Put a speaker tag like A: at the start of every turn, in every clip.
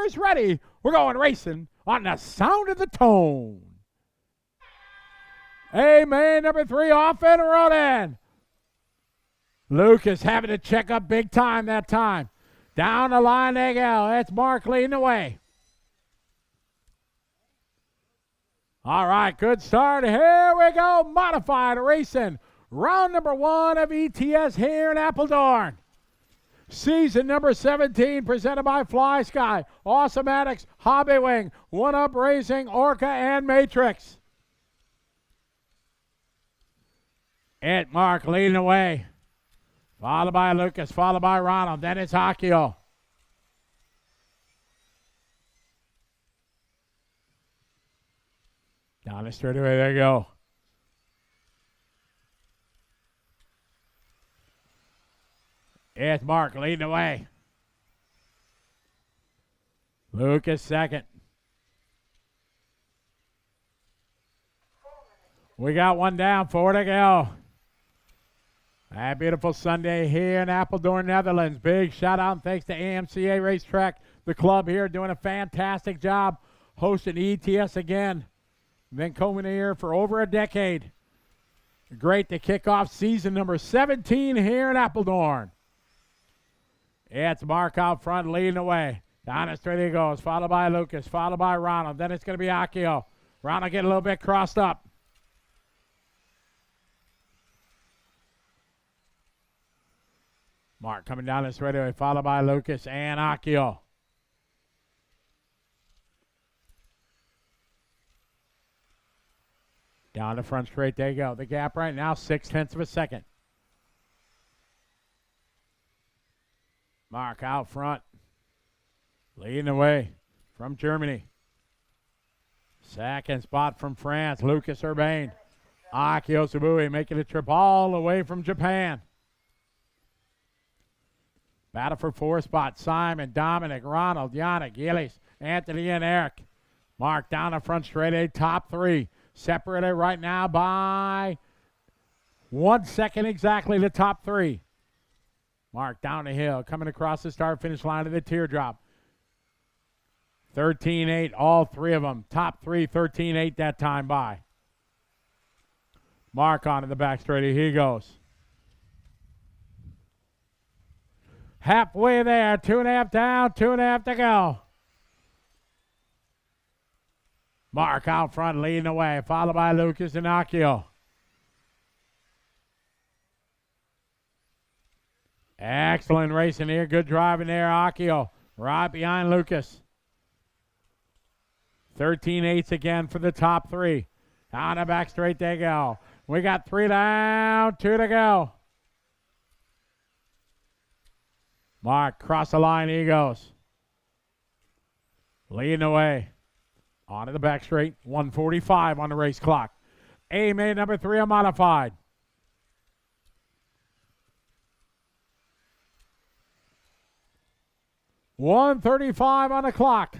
A: is ready. We're going racing on the sound of the tone. Amen, number 3 off and running. Lucas having to check up big time that time. Down the line they go. That's Mark leading the way. All right, good start. Here we go. Modified racing. Round number 1 of ETS here in Apeldoorn. Season number 17 presented by FlySky, Awesomatics, Hobbywing, One Up Racing, Orca, and Matrix. It's Mark leading the way. Followed by Lucas, followed by Ronald. Then it's Akio. Down the straightaway, there you go. It's Mark leading the way. Lucas second. We got one down, 4 to go. A beautiful Sunday here in Apeldoorn, Netherlands. Big shout out and thanks to AMCA Racetrack, the club here doing a fantastic job hosting ETS again. Been coming here for over a decade. Great to kick off season number 17 here in Apeldoorn. It's Mark out front leading the way. Down the straight he goes, followed by Lucas, followed by Ronald. Then it's going to be Akio. Ronald getting a little bit crossed up. Mark coming down the straightaway, followed by Lucas and Akio. Down the front straight, there you go. The gap right now, 0.6 of a second. Mark out front, leading the way from Germany. Second spot from France, Lucas Urbain. Akio Subui making the trip all the way from Japan. Battle for 4th spot, Simon, Dominic, Ronald, Yannick, Gillies, Anthony, and Eric. Mark down the front straight, A, top 3. Separated right now by 1 second exactly, the top 3. Mark down the hill, coming across the start-finish line of the teardrop. 13-8, all 3 of them. Top 3, 13-8 that time by. Mark onto the back straight, here he goes. Halfway there, 2.5 down, 2.5 to go. Mark out front leading the way, followed by Lucas and Akio. Excellent racing here. Good driving there, Akio. Right behind Lucas. 13-8 again for the top 3. Down the back straight they go. We got 3 down, 2 to go. Mark cross the line, he goes. Leading the way. Onto the back straight. 1:45 on the race clock. A-main number 3 unmodified. .135 on the clock.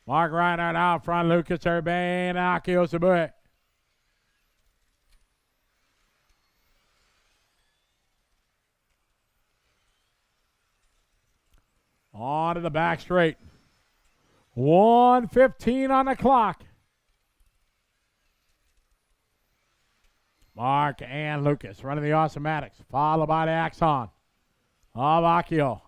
A: Mark Reinhardt out front. Lucas Urbain, Akio Subui. On to the back straight. 1:15 on the clock. Mark and Lucas running the Awesomatics, followed by the Axon of Akio.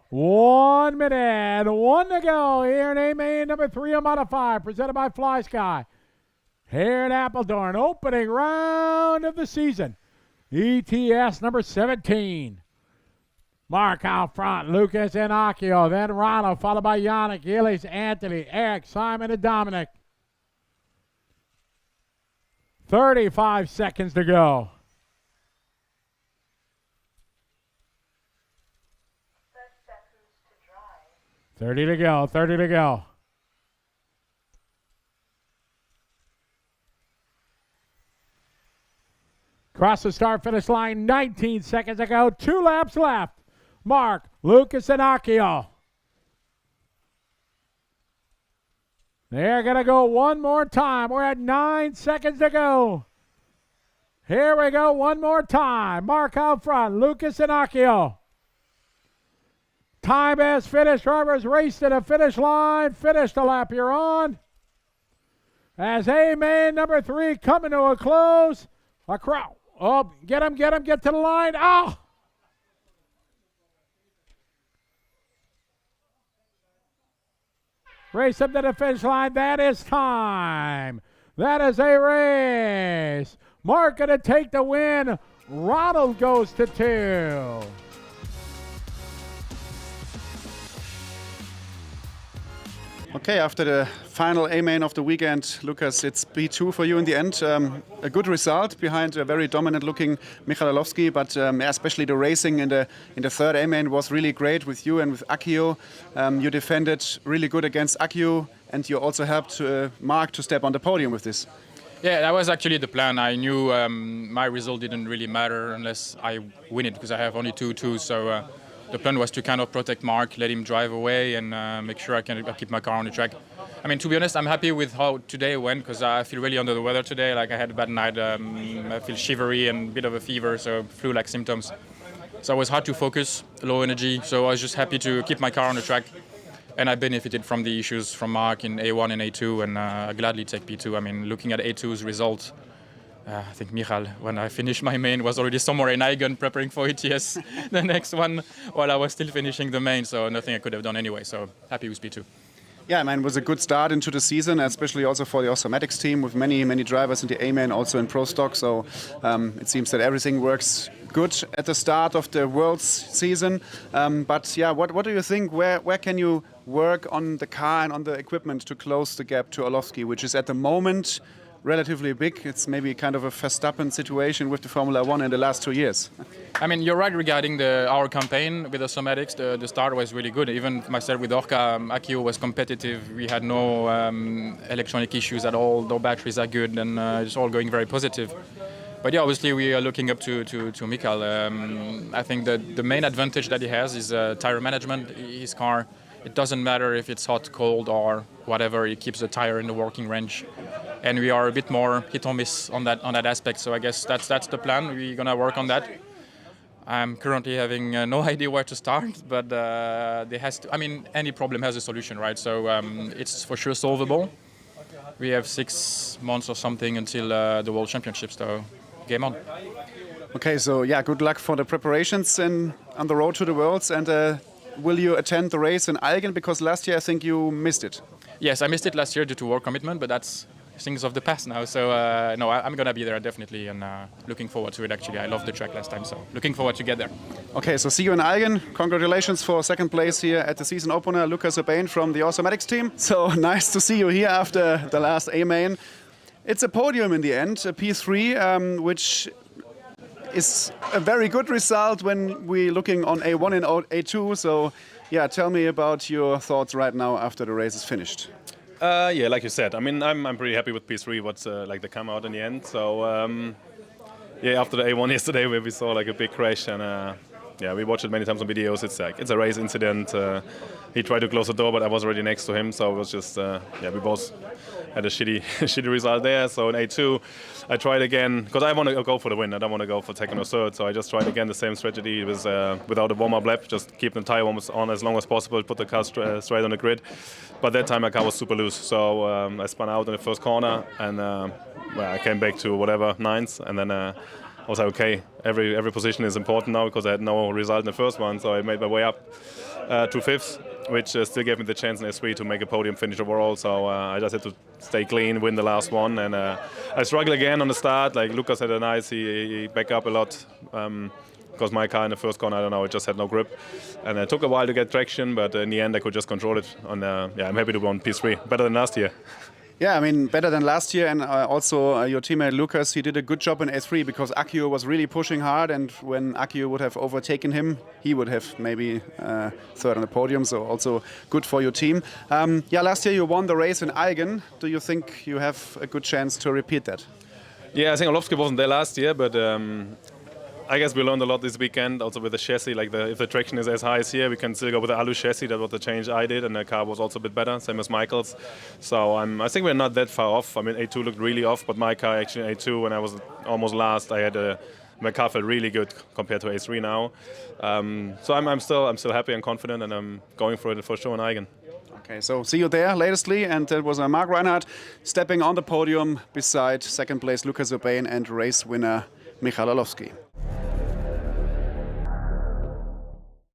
A: One minute, 1 to go here in A-main number 3 unmodified, presented by FlySky. Here in Apeldoorn, opening round of the season. ETS number 17. Mark out front, Lucas and Akio, then Ronald, followed by Yannick, Gillies, Anthony, Eric, Simon, and Dominic. 35 seconds to go. 30 to go, 30 to go. Cross the start-finish line, 19 seconds ago. 2 laps left. Mark, Lucas, and Akio. They're going to go one more time. We're at 9 seconds to go. Here we go one more time. Mark out front, Lucas and Akio. Time has finished. Drivers race to the finish line. Finish the lap you're on. As A-main number 3 coming to a close. A crowd. Oh, get him, get to the line. Oh! Race up to the finish line. That is time. That is a race. Mark going to take the win. Ronald goes to 2.
B: Okay, after the final A-main of the weekend, Lucas, it's P2 for you in the end. A good result behind a very dominant-looking Michalovsky, but especially the racing in the third A-main was really great with you and with Akio. You defended really good against Akio, and you also helped Mark to step on the podium with this.
C: Yeah, that was actually the plan. I knew my result didn't really matter unless I win it, because I have only 2-2, so the plan was to kind of protect Mark, let him drive away, and make sure I can keep my car on the track. I mean, to be honest, I'm happy with how today went, because I feel really under the weather today. Like, I had a bad night. I feel shivery and a bit of a fever, so flu-like symptoms. So it was hard to focus, low energy. So I was just happy to keep my car on the track. And I benefited from the issues from Mark in A1 and A2, and I gladly take P2. I mean, looking at A2's result, I think Michal, when I finished my main, was already somewhere in Eigen preparing for ETS the next one, while I was still finishing the main, so nothing I could have done anyway, so happy with P2.
B: Yeah, man, it was a good start into the season, especially also for the Automatics team with many drivers in the A-main, also in Pro Stock, so it seems that everything works good at the start of the Worlds season. But yeah, what do you think? Where can you work on the car and on the equipment to close the gap to Orlovsky, which is at the moment relatively big? It's maybe kind of a Verstappen situation with the Formula One in the last 2 years.
C: I mean, you're right regarding our campaign with the Somatics. The start was really good. Even myself with Orca, Akio was competitive. We had no electronic issues at all. No batteries are good, and it's all going very positive. But yeah, obviously we are looking up to Mikael. I think that the main advantage that he has is tire management. His car, it doesn't matter if it's hot, cold, or whatever. He keeps the tire in the working range. And we are a bit more hit or miss on that aspect. So I guess that's the plan. We're gonna work on that. I'm currently having no idea where to start, but there has to. I mean, any problem has a solution, right? So it's for sure solvable. We have 6 months or something until the World Championships. So game on.
B: Okay, so yeah, good luck for the preparations on the road to the Worlds. And will you attend the race in Eigen? Because last year I think you missed it.
C: Yes, I missed it last year due to work commitment, but that's things of the past now. So no, I'm gonna be there definitely, and looking forward to it. Actually, I loved the track last time, so looking forward to get there.
B: Okay, so see you in Eigen. Congratulations for second place here at the season opener, Lucas Urbain from the Automatics team. So nice to see you here after the last A-main. It's a podium in the end, a P3, which is a very good result when we're looking on A1 and A2. So yeah, tell me about your thoughts right now after the race is finished.
D: Yeah, like you said, I mean, I'm pretty happy with P3, what's like the come out in the end. So yeah, after the A1 yesterday where we saw like a big crash, and yeah, we watched it many times on videos. It's like it's a race incident. He tried to close the door, but I was already next to him, so it was just yeah, we both had a shitty result there. So in A2, I tried again because I want to go for the win. I don't want to go for second or third. So I just tried again the same strategy. It was without a warm-up lap, just keep the tire almost on as long as possible, put the car straight on the grid. But that time my car was super loose, so I spun out in the first corner, and well, I came back to whatever 9th, and then I was like, okay, every position is important now because I had no result in the first one, so I made my way up to 5th, which still gave me the chance in S3 to make a podium finish overall. So I just had to stay clean, win the last one, and I struggled again on the start. Like Lucas had a nice, he backed up a lot. Because my car in the first corner, I don't know, it just had no grip. And it took a while to get traction, but in the end I could just control it. And yeah, I'm happy to be on P3, better than last year.
B: Yeah, I mean, better than last year, and also your teammate Lucas, he did a good job in A3 because Akio was really pushing hard, and when Akio would have overtaken him, he would have maybe third on the podium, so also good for your team. Yeah, last year you won the race in Eigen. Do you think you have a good chance to repeat that?
D: Yeah, I think Orlovsky wasn't there last year, but I guess we learned a lot this weekend, also with the chassis. Like if the traction is as high as here, we can still go with the alu chassis. That was the change I did, and the car was also a bit better, same as Michael's. So I think we're not that far off. I mean, A2 looked really off, but my car actually A2, when I was almost last, my car felt really good compared to A3 now. So I'm still happy and confident, and I'm going for it for sure in Eigen.
B: Okay, so see you there latestly, and that was Mark Reinhardt stepping on the podium beside second place Lucas Urbain and race winner Michal Orlowski.